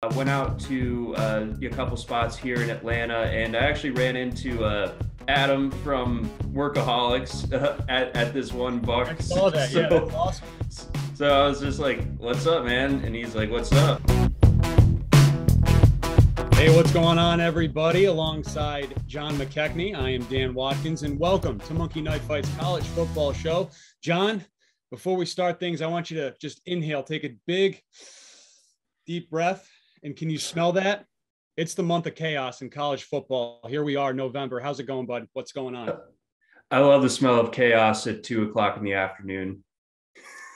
I went out to a couple spots here in Atlanta, and I actually ran into Adam from Workaholics at this one bar. I saw that. Yeah, that's awesome. So I was just like, "What's up, man?" And he's like, "What's up?" Hey, what's going on, everybody? Alongside John McKechnie, I am Dan Watkins, and welcome to Monkey Knife Fights College Football Show. John, before we start things, I want you to just inhale, take a big, deep breath. And can you smell that? It's the month of chaos in college football. Here we are, November. How's it going, bud? What's going on? I love the smell of chaos at 2:00 in the afternoon.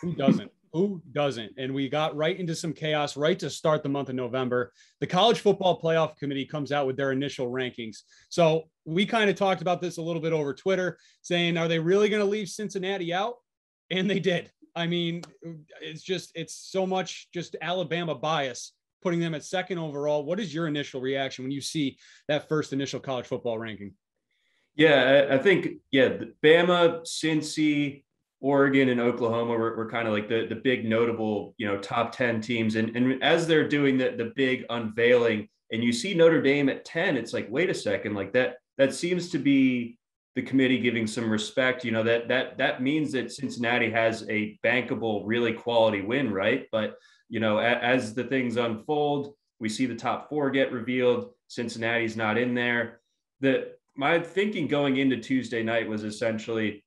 Who doesn't? Who doesn't? And we got right into some chaos right to start the month of November. The College Football Playoff Committee comes out with their initial rankings. So we kind of talked about this a little bit over Twitter, saying, are they really going to leave Cincinnati out? And they did. I mean, it's so much just Alabama bias, putting them at second overall. What is your initial reaction when you see that first initial college football ranking? Yeah, I think, Bama, Cincy, Oregon, and Oklahoma were kind of like the big notable, top 10 teams. And as they're doing the big unveiling and you see Notre Dame at 10, it's like, wait a second, like that seems to be the committee giving some respect, that means that Cincinnati has a bankable, really quality win, right? But as the things unfold, we see the top four get revealed. Cincinnati's not in there. My thinking going into Tuesday night was essentially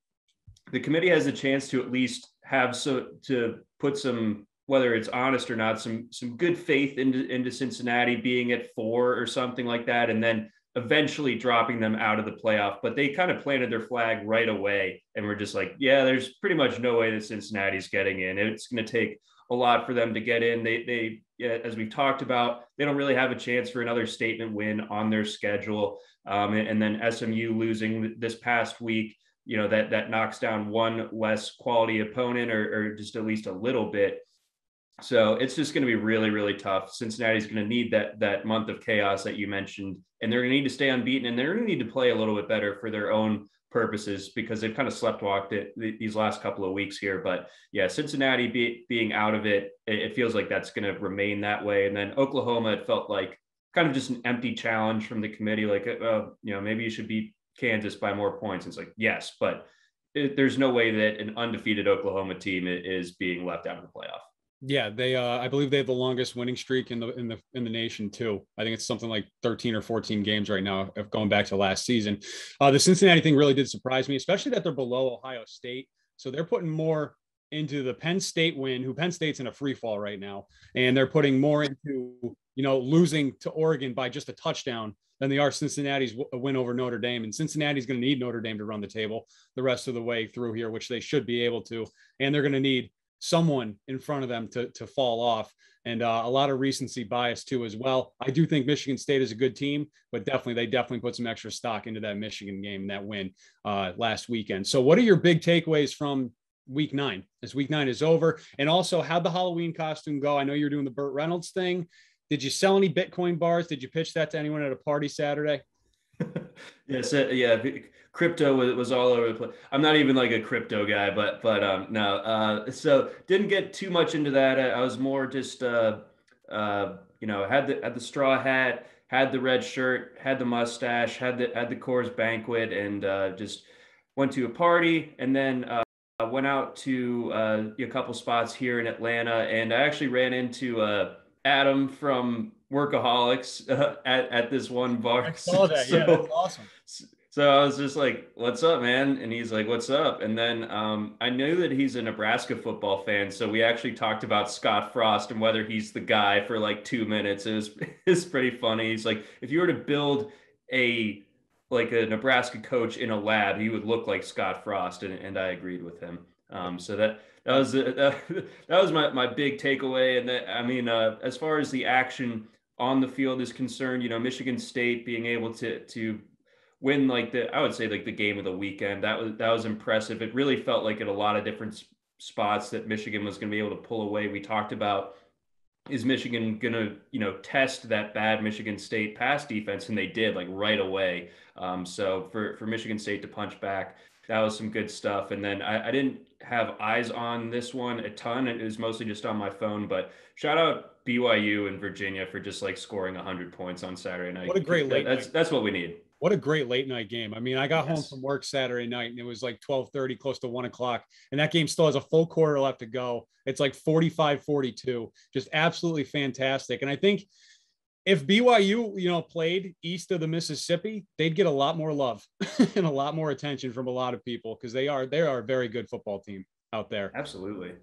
the committee has a chance to at least to put some, whether it's honest or not, some good faith into Cincinnati being at 4 or something like that, and then eventually dropping them out of the playoff. But they kind of planted their flag right away and were just like, yeah, there's pretty much no way that Cincinnati's getting in. It's going to take a lot for them to get in. They as we've talked about, they don't really have a chance for another statement win on their schedule. And then SMU losing this past week, that knocks down one less quality opponent or just at least a little bit. So it's just going to be really, really tough. Cincinnati's going to need that month of chaos that you mentioned, and they're going to need to stay unbeaten, and they're going to need to play a little bit better for their own purposes because they've kind of sleptwalked it these last couple of weeks here. But yeah, Cincinnati being out of it feels like that's going to remain that way. And then Oklahoma, it felt like kind of just an empty challenge from the committee, like, maybe you should beat Kansas by more points. It's like, yes, but there's no way that an undefeated Oklahoma team is being left out of the playoff. Yeah, they I believe they have the longest winning streak in the nation too. I think it's something like 13 or 14 games right now, going back to last season. The Cincinnati thing really did surprise me, especially that they're below Ohio State. So they're putting more into the Penn State win, who Penn State's in a free fall right now, and they're putting more into, losing to Oregon by just a touchdown than they are Cincinnati's win over Notre Dame. And Cincinnati's going to need Notre Dame to run the table the rest of the way through here, which they should be able to. And they're going to need someone in front of them to fall off, and a lot of recency bias too as well. I do think Michigan State is a good team, but they definitely put some extra stock into that Michigan game and that win last weekend. So what are your big takeaways from week 9 as week 9 is over? And also, how'd the Halloween costume go? I know you're doing the Burt Reynolds thing. Did you sell any Bitcoin bars? Did you pitch that to anyone at a party Saturday? Yes, yeah. Crypto was all over the place. I'm not even like a crypto guy, but no. So didn't get too much into that. I was more just had the straw hat, had the red shirt, had the mustache, had the Coors Banquet, and just went to a party, and then went out to a couple spots here in Atlanta, and I actually ran into Adam from Workaholics at this one bar. I saw that. Yeah, that's awesome. So I was just like, "What's up, man?" And he's like, "What's up?" And then I knew that he's a Nebraska football fan, so we actually talked about Scott Frost and whether he's the guy for like 2 minutes. It's pretty funny. He's like, if you were to build a Nebraska coach in a lab, he would look like Scott Frost, and I agreed with him. So that was my big takeaway. And as far as the action on the field is concerned, Michigan State being able to win I would say the game of the weekend, that was impressive. It really felt like at a lot of different spots that Michigan was going to be able to pull away. We talked about, is Michigan going to test that bad Michigan State pass defense, and they did, like, right away. So for Michigan State to punch back, that was some good stuff. And then I didn't have eyes on this one a ton. It was mostly just on my phone, but shout out BYU and Virginia for just like scoring 100 points on Saturday night. What a great late night. That's what we need. What a great late night game. I mean, I got home from work Saturday night and it was like 12:30, close to 1:00. And that game still has a full quarter left to go. It's like 45-42, just absolutely fantastic. And I think if BYU, played east of the Mississippi, they'd get a lot more love and a lot more attention from a lot of people because they are a very good football team out there. Absolutely.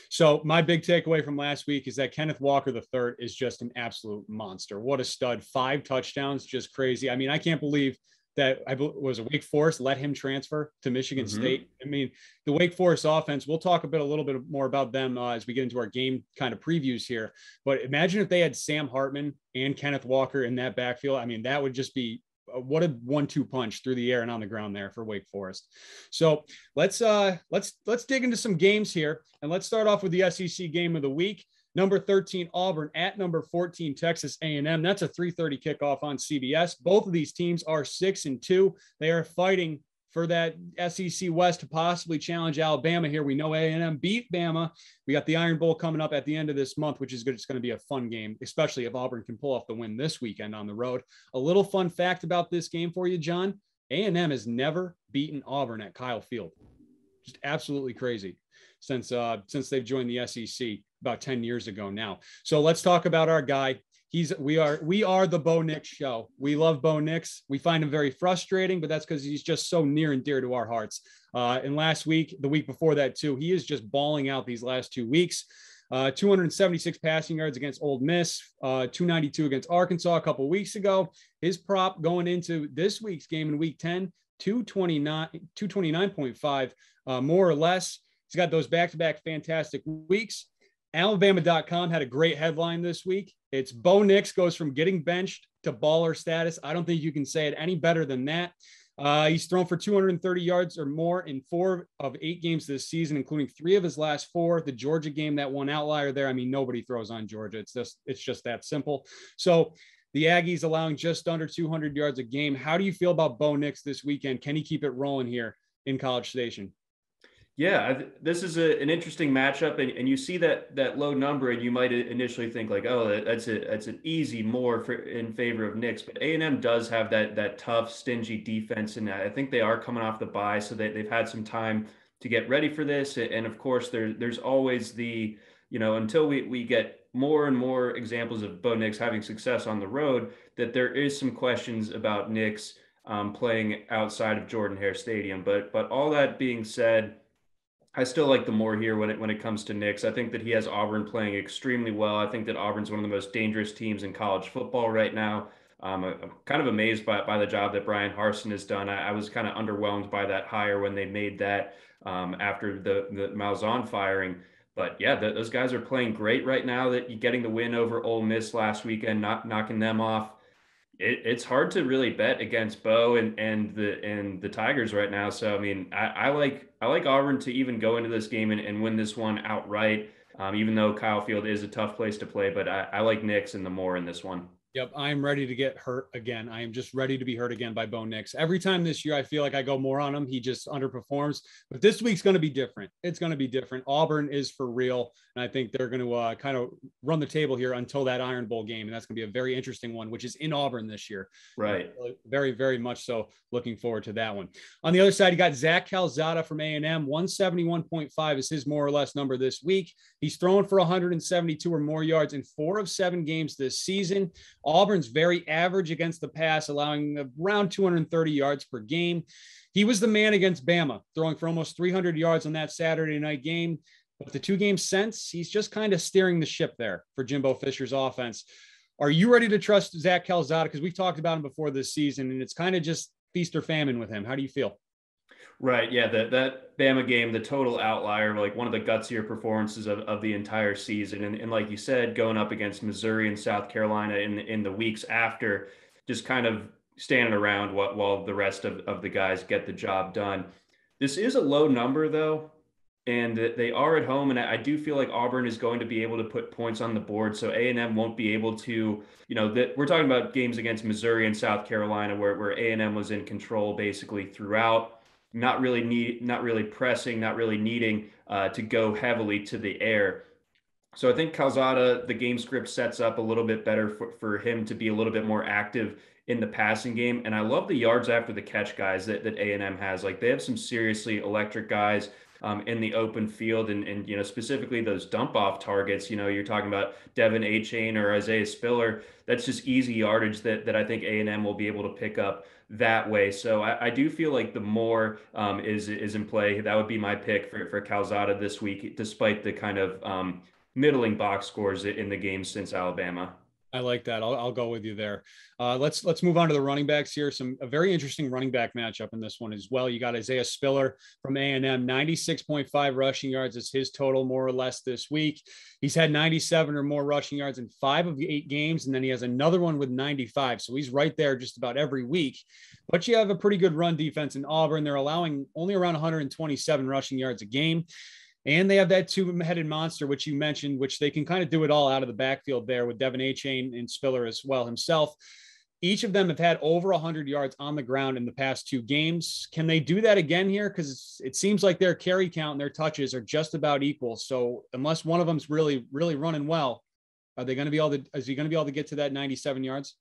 So my big takeaway from last week is that Kenneth Walker III is just an absolute monster. What a stud. 5 touchdowns, just crazy. I mean, I can't believe that was a Wake Forest let him transfer to Michigan State. I mean, the Wake Forest offense, we'll talk a little bit more about them as we get into our game kind of previews here. But imagine if they had Sam Hartman and Kenneth Walker in that backfield. I mean, that would just be what a 1-2 punch through the air and on the ground there for Wake Forest. So let's dig into some games here, and let's start off with the SEC game of the week. Number 13 Auburn at number 14 Texas A&M. That's a 3:30 kickoff on CBS. Both of these teams are 6-2. They are fighting for that SEC West to possibly challenge Alabama here. We know A&M beat Bama. We got the Iron Bowl coming up at the end of this month, which is good. It's going to be a fun game, especially if Auburn can pull off the win this weekend on the road. A little fun fact about this game for you, John. A&M has never beaten Auburn at Kyle Field. Just absolutely crazy since they've joined the SEC about 10 years ago now. So let's talk about our guy. We are the Bo Nix show. We love Bo Nix. We find him very frustrating, but that's because he's just so near and dear to our hearts. And last week, the week before that too, he is just balling out these last 2 weeks. 276 passing yards against Ole Miss, 292 against Arkansas a couple weeks ago. His prop going into this week's game in week 10, 229.5, more or less. He's got those back-to-back fantastic weeks. Alabama.com had a great headline this week. It's Bo Nix goes from getting benched to baller status. I don't think you can say it any better than that. He's thrown for 230 yards or more in 4 of 8 games this season, including 3 of his last 4. The Georgia game, that one outlier there. I mean, nobody throws on Georgia. It's just that simple. So the Aggies allowing just under 200 yards a game. How do you feel about Bo Nix this weekend? Can he keep it rolling here in College Station? Yeah, this is an interesting matchup, and you see that low number, and you might initially think like, oh, that's an easy more in favor of Nix, but A&M does have that tough, stingy defense, and I think they are coming off the bye, so they've had some time to get ready for this, and of course there's always the until we get more and more examples of Bo Nix having success on the road, that there is some questions about Nix playing outside of Jordan-Hare Stadium, but all that being said, I still like the more here when it comes to Nix. I think that he has Auburn playing extremely well. I think that Auburn's one of the most dangerous teams in college football right now. I'm kind of amazed by the job that Brian Harsin has done. I was kind of underwhelmed by that hire when they made that after the Malzahn firing. But yeah, those guys are playing great right now. That you're getting the win over Ole Miss last weekend, knocking them off. It's hard to really bet against Bo and the Tigers right now. So I mean, I like Auburn to even go into this game and win this one outright. Even though Kyle Field is a tough place to play, but I like Nix and the more in this one. Yep, I am ready to get hurt again. I am just ready to be hurt again by Bo Nix. Every time this year, I feel like I go more on him. He just underperforms. But this week's going to be different. It's going to be different. Auburn is for real. And I think they're going to kind of run the table here until that Iron Bowl game. And that's going to be a very interesting one, which is in Auburn this year. Right. Very, very much so. Looking forward to that one. On the other side, you got Zach Calzada from A&M. 171.5 is his more or less number this week. He's thrown for 172 or more yards in 4 of 7 games this season. Auburn's very average against the pass, allowing around 230 yards per game. He was the man against Bama, throwing for almost 300 yards on that Saturday night game. But the 2 games since, he's just kind of steering the ship there for Jimbo Fisher's offense. Are you ready to trust Zach Calzada? Because we've talked about him before this season, and it's kind of just feast or famine with him. How do you feel? Right. Yeah. That Bama game, the total outlier, like one of the gutsier performances of the entire season. And like you said, going up against Missouri and South Carolina in the weeks after, just kind of standing around while the rest of the guys get the job done. This is a low number, though, and they are at home. And I do feel like Auburn is going to be able to put points on the board. So A&M won't be able to, we're talking about games against Missouri and South Carolina where A&M was in control basically throughout. Not really pressing, not really needing to go heavily to the air. So I think Calzada, the game script sets up a little bit better for him to be a little bit more active in the passing game. And I love the yards after the catch guys that A&M has. Like they have some seriously electric guys in the open field and specifically those dump off targets. You're talking about Devin A-Chain or Isaiah Spiller. That's just easy yardage that I think A&M will be able to pick up that way. So I do feel like the more is in play. That would be my pick for Calzada this week, despite the kind of middling box scores in the game since Alabama. I like that. I'll go with you there. Let's move on to the running backs here. A very interesting running back matchup in this one as well. You got Isaiah Spiller from A&M, 96.5 rushing yards is his total more or less this week. He's had 97 or more rushing yards in 5 of the 8 games, and then he has another one with 95. So he's right there just about every week. But you have a pretty good run defense in Auburn. They're allowing only around 127 rushing yards a game. And they have that two-headed monster, which you mentioned, which they can kind of do it all out of the backfield there with Devin A-Chain and Spiller as well himself. Each of them have had over 100 yards on the ground in the past 2 games. Can they do that again here? Because it seems like their carry count and their touches are just about equal. So unless one of them's really, really running well, are they going to be able to? Is he going to be able to get to that 97 yards?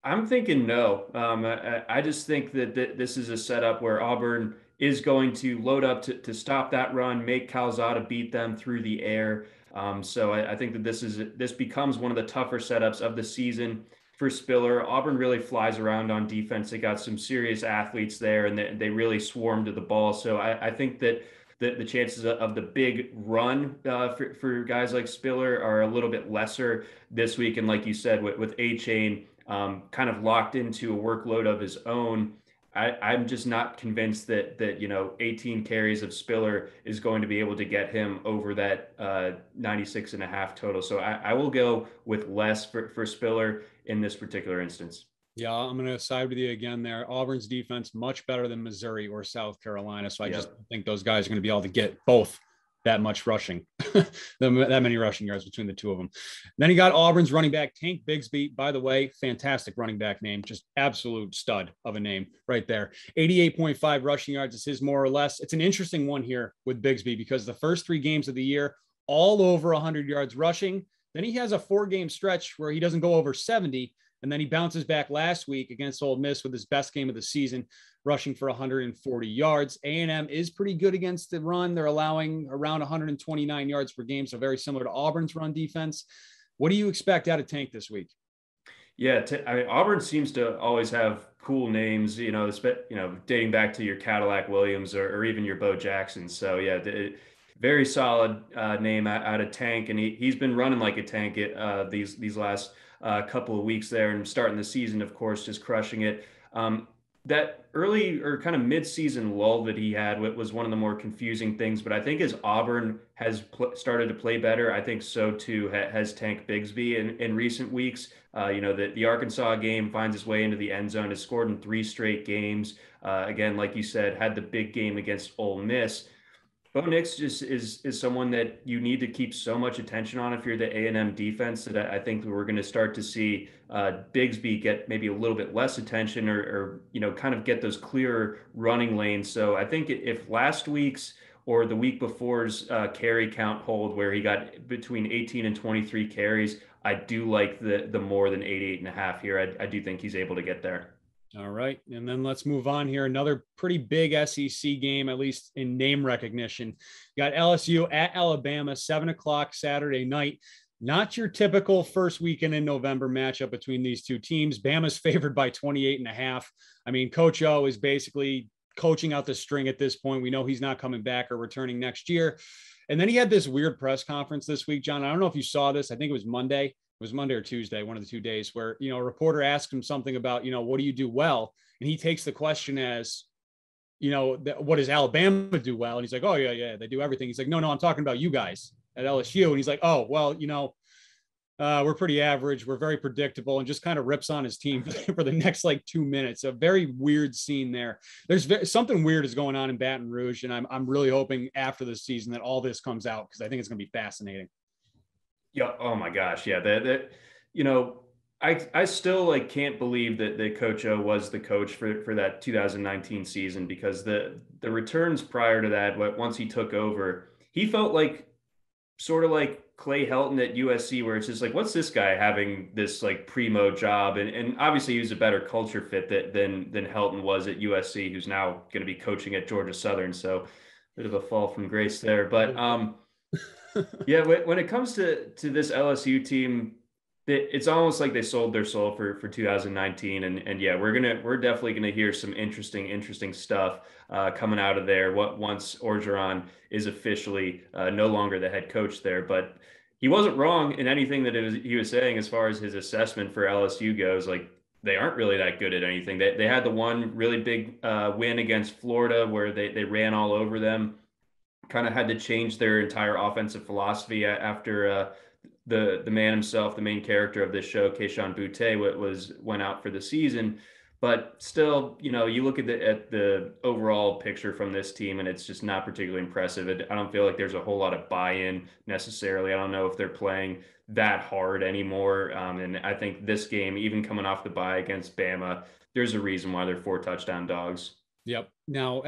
I'm thinking no. I just think that this is a setup where Auburn is going to load up to stop that run, make Calzada beat them through the air. So I think that this becomes one of the tougher setups of the season for Spiller. Auburn really flies around on defense. They got some serious athletes there, and they really swarm to the ball. So I think that the chances of the big run for guys like Spiller are a little bit lesser this week. And like you said, with A-Chain kind of locked into a workload of his own, I'm just not convinced that 18 carries of Spiller is going to be able to get him over that 96 and a half total. So I will go with less for Spiller in this particular instance. Yeah, I'm going to side with you again there. Auburn's defense much better than Missouri or South Carolina. So I just think those guys are going to be able to get both that much rushing, that many rushing yards between the two of them. Then you got Auburn's running back, Tank Bigsby. By the way, fantastic running back name, just absolute stud of a name right there. 88.5 rushing yards is his more or less. It's an interesting one here with Bigsby because the first 3 games of the year, all over 100 yards rushing. Then he has a 4-game stretch where he doesn't go over 70. And then he bounces back last week against Ole Miss with his best game of the season, rushing for 140 yards. A&M is pretty good against the run. They're allowing around 129 yards per game, so very similar to Auburn's run defense. What do you expect out of Tank this week? Yeah, I mean, Auburn seems to always have cool names, dating back to your Cadillac Williams or even your Bo Jackson. So yeah, very solid name out of Tank, and he's been running like a tank these last couple of weeks there, and starting the season, of course, just crushing it. That early or kind of mid-season lull that he had was one of the more confusing things. But I think as Auburn has started to play better, I think so too has Tank Bigsby in recent weeks. The Arkansas game finds its way into the end zone, has scored in 3 straight games. Again, like you said, had the big game against Ole Miss. Bo Nix just is someone that you need to keep so much attention on if you're the A&M defense, that I think we're going to start to see Bigsby get maybe a little bit less attention or kind of get those clearer running lanes. So I think if last week's or the week before's carry count hold where he got between 18 and 23 carries, I do like the more than 88 and a half here. I do think he's able to get there. All right. And then let's move on here. Another pretty big SEC game, at least in name recognition. You got LSU at Alabama, 7:00 Saturday night. Not your typical first weekend in November matchup between these two teams. Bama's favored by 28 and a half. I mean, Coach O is basically coaching out the string at this point. We know he's not coming back or returning next year. And then he had this weird press conference this week, John. I don't know if you saw this. I think it was Monday. It was Monday or Tuesday, one of the 2 days, where, a reporter asked him something about, what do you do well? And he takes the question as, what does Alabama do well? And he's like, oh, yeah, they do everything. He's like, no, I'm talking about you guys at LSU. And he's like, oh, well, we're pretty average. We're very predictable, and just kind of rips on his team for the next 2 minutes. A very weird scene there. There's something weird is going on in Baton Rouge, and I'm really hoping after the season that all this comes out, because I think it's going to be fascinating. Yeah. Oh my gosh. Yeah. I still can't believe that Coach O was the coach for that 2019 season, because the returns prior to that, once he took over, he felt sort of like Clay Helton at USC, where it's just like, what's this guy having this like primo job? And obviously he was a better culture fit than Helton was at USC, who's now going to be coaching at Georgia Southern. So a bit of a fall from grace there. But yeah, when it comes to this LSU team, it's almost like they sold their soul for 2019, and yeah, we're definitely gonna hear some interesting stuff coming out of there. What once Orgeron is officially no longer the head coach there, but he wasn't wrong in anything that he was saying as far as his assessment for LSU goes. Like, they aren't really that good at anything. They had the one really big win against Florida where they ran all over them. Kind of had to change their entire offensive philosophy after the man himself, the main character of this show, Keishon Butte, went out for the season. But still, you look at the overall picture from this team, and it's just not particularly impressive. I don't feel like there's a whole lot of buy-in necessarily. I don't know if they're playing that hard anymore. And I think this game, even coming off the bye against Bama, there's a reason why they're 4-touchdown dogs. Yep. Now,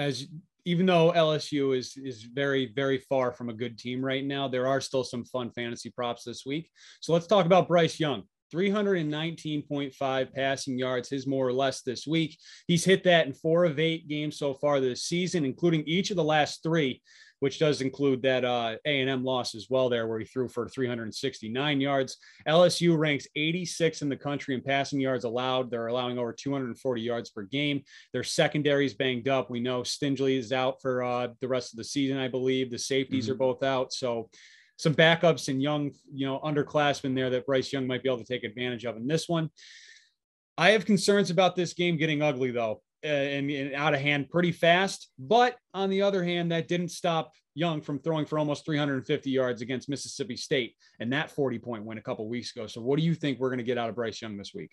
even though LSU is very, very far from a good team right now, there are still some fun fantasy props this week. So let's talk about Bryce Young. 319.5 passing yards, his more or less this week. He's hit that in 4 of 8 games so far this season, including each of the last 3, which does include that A&M loss as well there, where he threw for 369 yards. LSU ranks 86 in the country in passing yards allowed. They're allowing over 240 yards per game. Their secondary is banged up. We know Stingley is out for the rest of the season, I believe. The safeties are both out. So some backups and young, underclassmen there that Bryce Young might be able to take advantage of in this one. I have concerns about this game getting ugly, though, and out of hand pretty fast. But on the other hand, that didn't stop Young from throwing for almost 350 yards against Mississippi State and that 40-point win a couple of weeks ago. So what do you think we're going to get out of Bryce Young this week?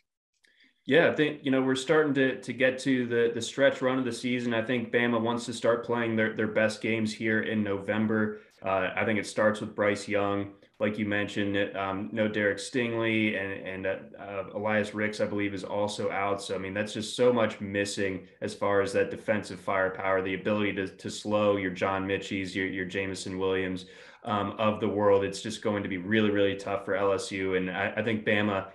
Yeah, I think, we're starting to get to the stretch run of the season. I think Bama wants to start playing their best games here in November. I think it starts with Bryce Young. Like you mentioned, no Derek Stingley and Elias Ricks, I believe, is also out. So, I mean, that's just so much missing as far as that defensive firepower, the ability to slow your John Mitchies, your Jameson Williams of the world. It's just going to be really, really tough for LSU. And I think Bama,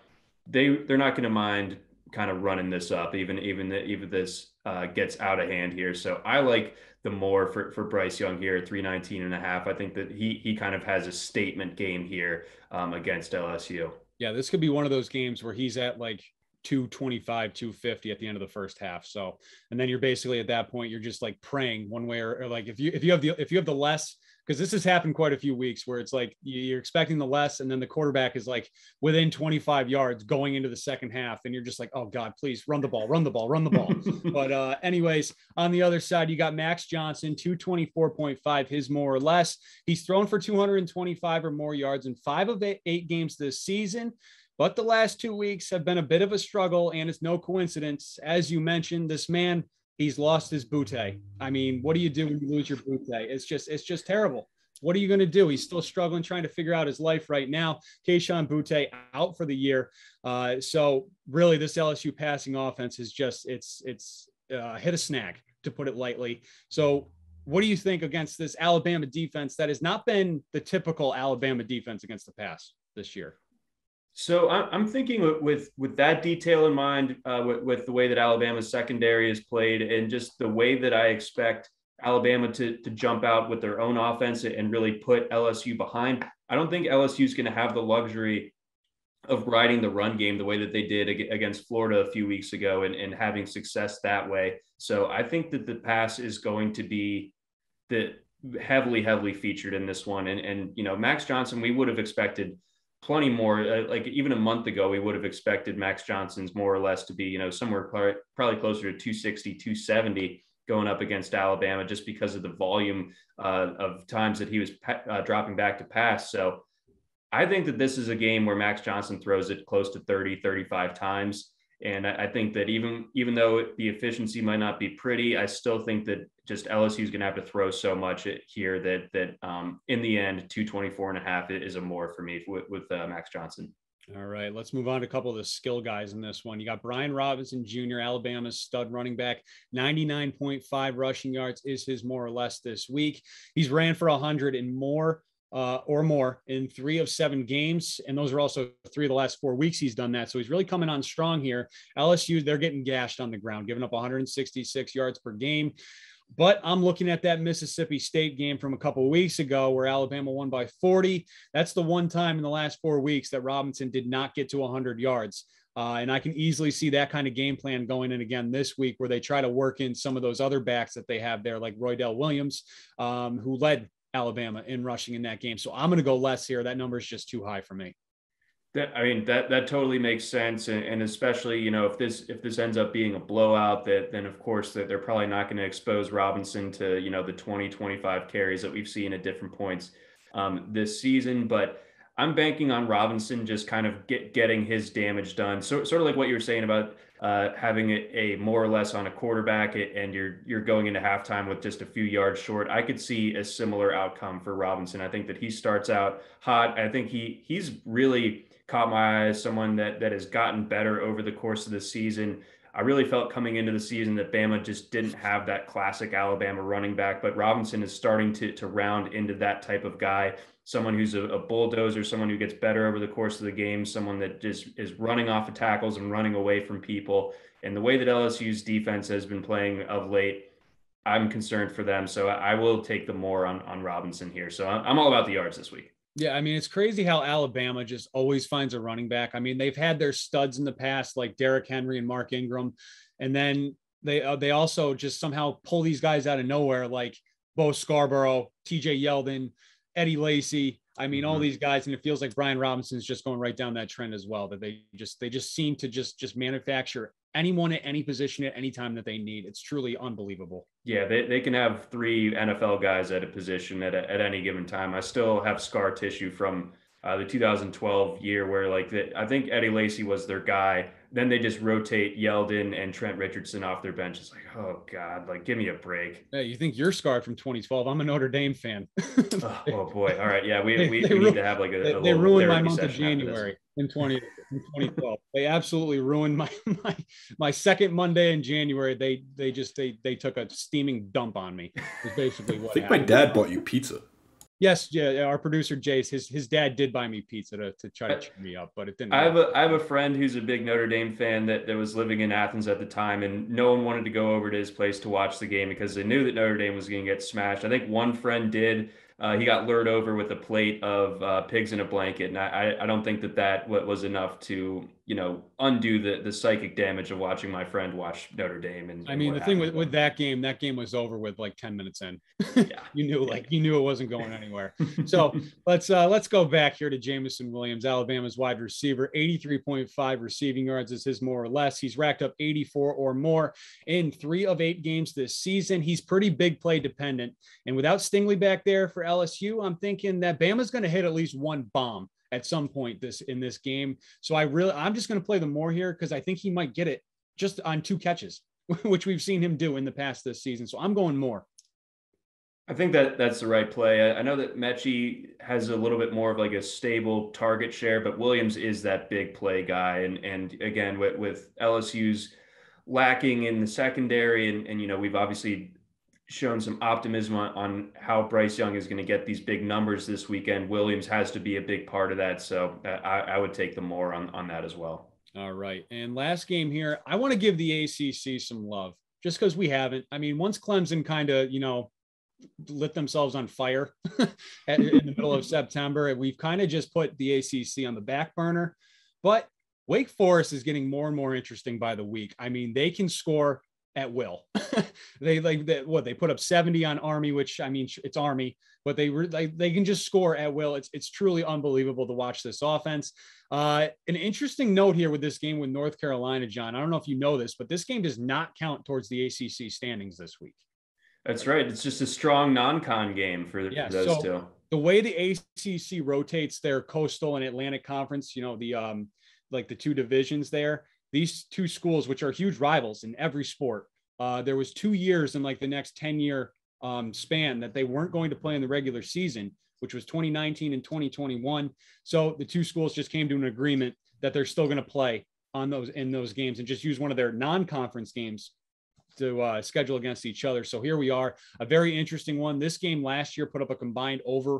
they're not going to mind kind of running this up, even this gets out of hand here. So I like the more for Bryce Young here at 319.5. I think that he kind of has a statement game here against LSU. Yeah, this could be one of those games where he's at like 225, 250 at the end of the first half. So, and then you're basically at that point, you're just like praying one way or like if you have the less, because this has happened quite a few weeks where it's like you're expecting the less, and then the quarterback is like within 25 yards going into the second half, and you're just like, oh God, please run the ball. But anyways, on the other side, you got Max Johnson, 224.5, his more or less. He's thrown for 225 or more yards in 5 of 8 games this season. But the last 2 weeks have been a bit of a struggle, and it's no coincidence. As you mentioned, this man, he's lost his Butte. I mean, what do you do when you lose your Butte? It's just terrible. What are you going to do? He's still struggling, trying to figure out his life right now. Keishon Butte out for the year. So really, this LSU passing offense is just it's hit a snag, to put it lightly. So what do you think against this Alabama defense that has not been the typical Alabama defense against the pass this year? So I'm thinking with that detail in mind, with the way that Alabama's secondary is played, and just the way that I expect Alabama to jump out with their own offense and really put LSU behind. I don't think LSU is going to have the luxury of riding the run game the way that they did against Florida a few weeks ago and having success that way. So I think that the pass is going to be heavily featured in this one. And Max Johnson, we would have expected plenty more. Like even a month ago, we would have expected Max Johnson's more or less to be, somewhere probably closer to 260, 270 going up against Alabama, just because of the volume of times that he was dropping back to pass. So I think that this is a game where Max Johnson throws it close to 30, 35 times. And I think that even though the efficiency might not be pretty, I still think that just LSU is going to have to throw so much here that in the end, 224.5 is a more for me with Max Johnson. All right, let's move on to a couple of the skill guys in this one. You got Brian Robinson Jr., Alabama's stud running back, 99.5 rushing yards is his more or less this week. He's ran for 100 and more or more in 3 of 7 games. And those are also 3 of the last 4 weeks he's done that. So he's really coming on strong here. LSU, they're getting gashed on the ground, giving up 166 yards per game. But I'm looking at that Mississippi State game from a couple of weeks ago where Alabama won by 40. That's the one time in the last 4 weeks that Robinson did not get to 100 yards. And I can easily see that kind of game plan going in again this week where they try to work in some of those other backs that they have there, like Roydell Williams, who led Alabama in rushing in that game. So I'm going to go less here. That number is just too high for me. That totally makes sense. And especially, if this ends up being a blowout, then of course that they're probably not going to expose Robinson to, the 20-25 carries that we've seen at different points this season. But I'm banking on Robinson just kind of getting his damage done. So sort of like what you were saying about having a more or less on a quarterback, and you're going into halftime with just a few yards short. I could see a similar outcome for Robinson. I think that he starts out hot. I think he's really caught my eye as someone that has gotten better over the course of the season. I really felt coming into the season that Bama just didn't have that classic Alabama running back, but Robinson is starting to round into that type of guy, someone who's a bulldozer, someone who gets better over the course of the game, someone that just is running off of tackles and running away from people. And the way that LSU's defense has been playing of late, I'm concerned for them. So I will take the more on Robinson here. So I'm all about the yards this week. Yeah, I mean, it's crazy how Alabama just always finds a running back. I mean, they've had their studs in the past, like Derrick Henry and Mark Ingram, and then they also just somehow pull these guys out of nowhere, like Bo Scarborough, T.J. Yeldon, Eddie Lacy. I mean, all these guys, and it feels like Brian Robinson is just going right down that trend as well. That they just seem to just manufacture anyone at any position at any time that they need. It's truly unbelievable. Yeah, they can have 3 NFL guys at a position at any given time. I still have scar tissue from the 2012 year where I think Eddie Lacy was their guy. Then they just rotate Yeldon and Trent Richardson off their bench. It's like, oh God, give me a break. Hey, you think you're scarred from 2012? I'm a Notre Dame fan. oh boy. All right. Yeah. We need to have they ruined my month of January in 2012. They absolutely ruined my second Monday in January. They took a steaming dump on me. Is basically what I think happened. my dad bought you pizza. Yes, yeah. Our producer Jace, his dad did buy me pizza to try to cheer me up, but it didn't. I have a friend who's a big Notre Dame fan that was living in Athens at the time, and no one wanted to go over to his place to watch the game because they knew that Notre Dame was going to get smashed. I think one friend did. He got lured over with a plate of pigs in a blanket, and I don't think that was enough to undo the psychic damage of watching my friend watch Notre Dame. And I mean, the thing with that game was over with 10 minutes in. Yeah. you knew it wasn't going anywhere. So let's go back here to Jamison Williams, Alabama's wide receiver. 83.5 receiving yards is his more or less. He's racked up 84 or more in 3 of 8 games this season. He's pretty big play dependent, and without Stingley back there for LSU, I'm thinking that Bama's going to hit at least one bomb at some point in this game. So I'm just going to play the more here because I think he might get it just on 2 catches, which we've seen him do in the past this season. So I'm going more. I think that's the right play. I know that Mechie has a little bit more of a stable target share, but Williams is that big play guy. And again, with LSU's lacking in the secondary, and we've obviously shown some optimism on how Bryce Young is going to get these big numbers this weekend. Williams has to be a big part of that. So I would take the more on that as well. All right. And last game here, I want to give the ACC some love just because we haven't. I mean, once Clemson kind of, lit themselves on fire in the middle of September, we've kind of just put the ACC on the back burner. But Wake Forest is getting more and more interesting by the week. I mean, they can score at will. They put up 70 on Army, which, I mean, it's Army, but they can just score at will. It's truly unbelievable to watch this offense. An interesting note here with this game with North Carolina, John, I don't know if you know this, but this game does not count towards the ACC standings this week. That's right. It's just a strong non-con game for those two. The way the ACC rotates their Coastal and Atlantic Conference, the 2 divisions there, these 2 schools, which are huge rivals in every sport, there was 2 years in the next 10-year span that they weren't going to play in the regular season, which was 2019 and 2021. So the 2 schools just came to an agreement that they're still going to play in those games and just use one of their non-conference games to schedule against each other. So here we are, a very interesting one. This game last year put up a combined over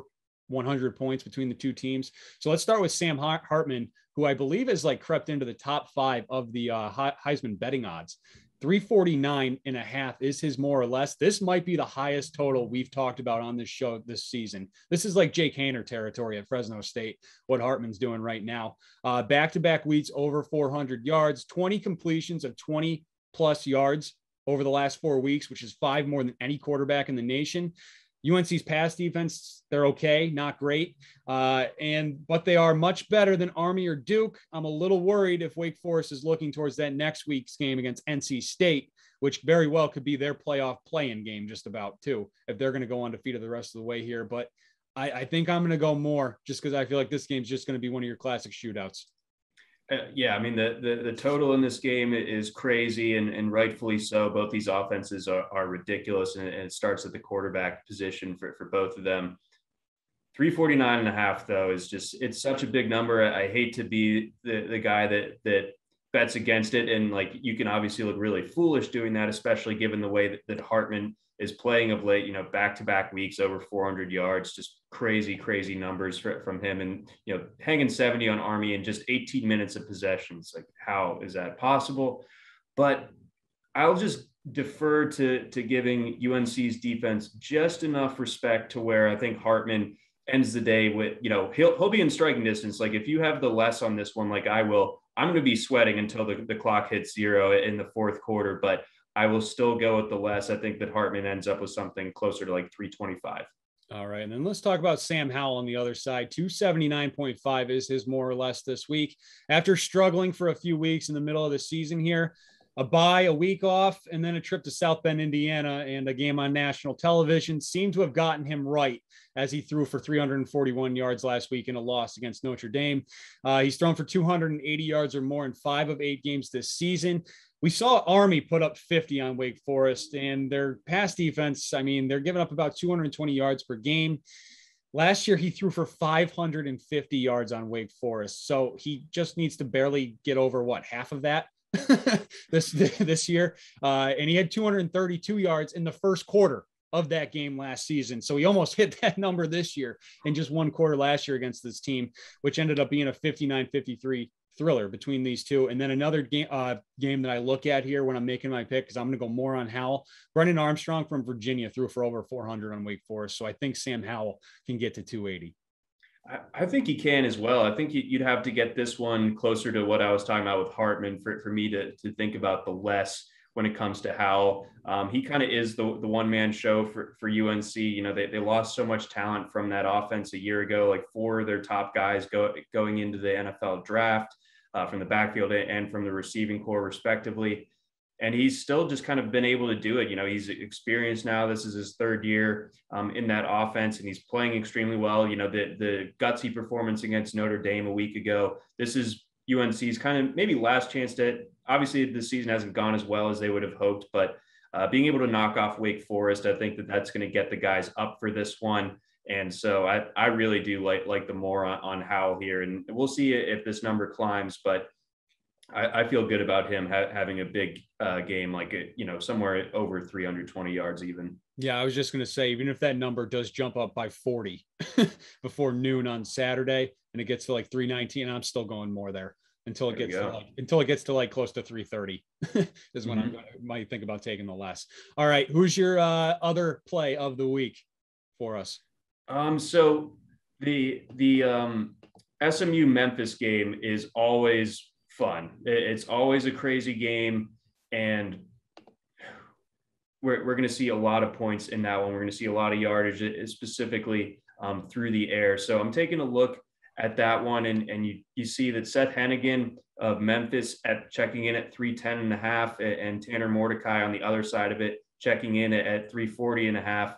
100 points between the two teams. So let's start with Sam Hartman, who I believe is like crept into the top 5 of the Heisman betting odds. 349.5 is his more or less. This might be the highest total we've talked about on this show this season. This is like Jake Haener territory at Fresno State, what Hartman's doing right now. Back-to-back weeks over 400 yards, 20 completions of 20 plus yards over the last 4 weeks, which is 5 more than any quarterback in the nation. UNC's pass defense, they're okay, not great. But they are much better than Army or Duke. I'm a little worried if Wake Forest is looking towards that next week's game against NC State, which very well could be their playoff play-in game just about too, if they're going to go undefeated the rest of the way here. But I think I'm going to go more just because I feel like this game's just going to be one of your classic shootouts. Yeah, I mean, the total in this game is crazy and rightfully so. Both these offenses are ridiculous, and it starts at the quarterback position for both of them. 349.5 though is just, it's such a big number. I hate to be the guy that bets against it, and like, you can obviously look really foolish doing that, especially given the way that Hartman is playing of late. Back-to-back weeks over 400 yards, just crazy numbers from him, and hanging 70 on Army in just 18 minutes of possessions. Like, how is that possible? But I'll just defer to giving UNC's defense just enough respect to where I think Hartman ends the day with, he'll be in striking distance. Like, if you have the less on this one, like I will, I'm going to be sweating until the clock hits 0 in the fourth quarter, but I will still go with the less. I think that Hartman ends up with something closer to like 325. All right. And then let's talk about Sam Howell on the other side. 279.5 is his more or less this week. After struggling for a few weeks in the middle of the season here, a bye, a week off, and then a trip to South Bend, Indiana, and a game on national television seemed to have gotten him right as he threw for 341 yards last week in a loss against Notre Dame. He's thrown for 280 yards or more in 5 of 8 games this season. We saw Army put up 50 on Wake Forest, and their pass defense, I mean, they're giving up about 220 yards per game. Last year, he threw for 550 yards on Wake Forest. So he just needs to barely get over, half of that this year. And he had 232 yards in the first quarter of that game last season. So he almost hit that number this year in just one quarter last year against this team, which ended up being a 59-53 thriller between these two. And then another game that I look at here when I'm making my pick, because I'm going to go more on Howell. Brennan Armstrong from Virginia threw for over 400 on Wake Forest. So I think Sam Howell can get to 280. I think he can as well. I think you'd have to get this one closer to what I was talking about with Hartman for me to think about the less when it comes to Howell. He kind of is the one-man show for UNC. They lost so much talent from that offense a year ago, like 4 of their top guys going into the NFL draft from the backfield and from the receiving core respectively. And he's still just kind of been able to do it. He's experienced now. This is his 3rd year in that offense, and he's playing extremely well. The gutsy performance against Notre Dame a week ago. This is UNC's kind of maybe last chance to, obviously the season hasn't gone as well as they would have hoped, but being able to knock off Wake Forest, I think that's going to get the guys up for this one. And so I really do like the more on Howell here, and we'll see if this number climbs, but I feel good about him having a big game, like, somewhere over 320 yards even. Yeah, I was just going to say, even if that number does jump up by 40 before noon on Saturday and it gets to like 319, I'm still going more there until it gets to like close to 330 is when I might think about taking the less. All right. Who's your other play of the week for us? So the SMU Memphis game is always fun. It's always a crazy game, and we're going to see a lot of points in that one. We're going to see a lot of yardage, specifically through the air. So I'm taking a look at that one, and you see that Seth Hennigan of Memphis checking in at 310.5, and Tanner Mordecai on the other side of it checking in at 340.5.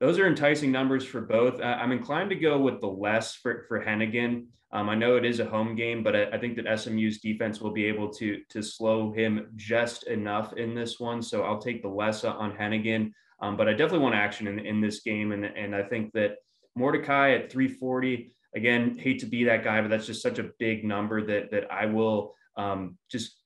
Those are enticing numbers for both. I'm inclined to go with the less for Hennigan. I know it is a home game, but I think that SMU's defense will be able to slow him just enough in this one. So I'll take the less on Hennigan. But I definitely want action in this game. And I think that Mordecai at 340, again, hate to be that guy, but that's just such a big number that I will just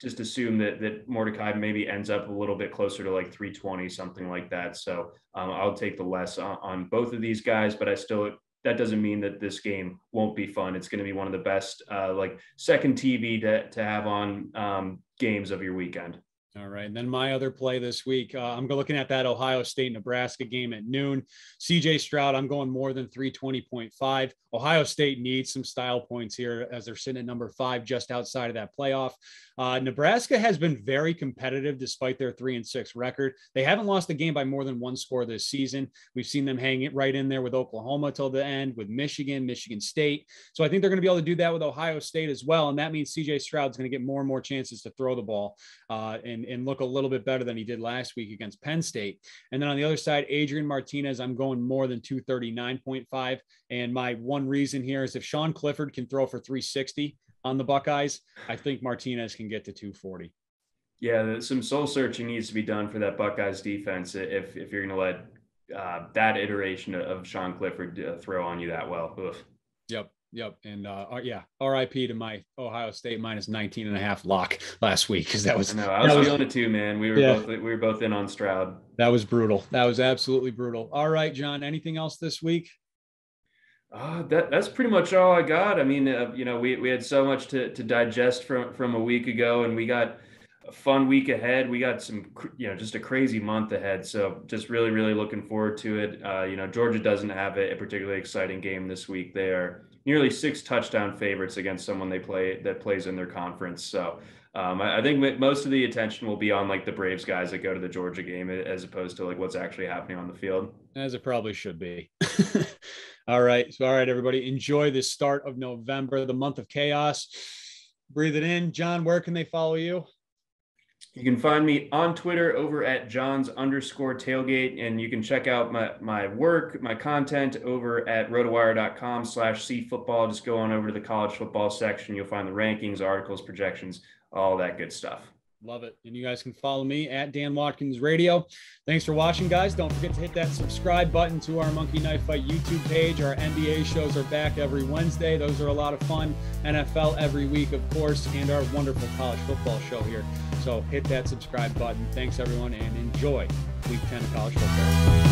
assume that Mordecai maybe ends up a little bit closer to like 320, something like that. So I'll take the less on both of these guys, but I still that doesn't mean that this game won't be fun. It's going to be one of the best, like second TV to have on games of your weekend. All right. And then my other play this week, I'm looking at that Ohio State-Nebraska game at noon. CJ Stroud, I'm going more than 320.5. Ohio State needs some style points here as they're sitting at number 5, just outside of that playoff. Nebraska has been very competitive despite their 3-6 record. They haven't lost a game by more than 1 score this season. We've seen them hang it right in there with Oklahoma till the end, with Michigan State. So I think they're going to be able to do that with Ohio State as well. And that means CJ Stroud's going to get more and more chances to throw the ball and look a little bit better than he did last week against Penn State. And then on the other side, Adrian Martinez, I'm going more than 239.5. And my one reason here is if Sean Clifford can throw for 360 on the Buckeyes, I think Martinez can get to 240. Yeah, some soul searching needs to be done for that Buckeyes defense if you're going to let that iteration of Sean Clifford throw on you that well. Oof. Yep. And RIP to my Ohio State minus 19.5 lock last week, because I was feeling it too, man. We were both in on Stroud. That was brutal. That was absolutely brutal. All right, John, anything else this week? That's pretty much all I got. I mean, we had so much to digest from a week ago, and we got a fun week ahead. We got some, just a crazy month ahead. So just really, really looking forward to it. Georgia doesn't have a particularly exciting game this week. They are nearly 6 touchdown favorites against someone that plays in their conference. So I think most of the attention will be on like the Braves guys that go to the Georgia game, as opposed to like what's actually happening on the field. As it probably should be. All right, everybody, enjoy the start of November, the month of chaos. Breathe it in. John, where can they follow you? You can find me on Twitter over at Johns_tailgate, and you can check out my work, my content over at rotowire.com/cfootball. Just go on over to the college football section. You'll find the rankings, articles, projections, all that good stuff. Love it. And you guys can follow me at Dan Watkins Radio. Thanks for watching, guys. Don't forget to hit that subscribe button to our Monkey Knife Fight YouTube page. Our NBA shows are back every Wednesday. Those are a lot of fun. NFL every week, of course, and our wonderful college football show here. So hit that subscribe button. Thanks, everyone, and enjoy Week 10 of college football.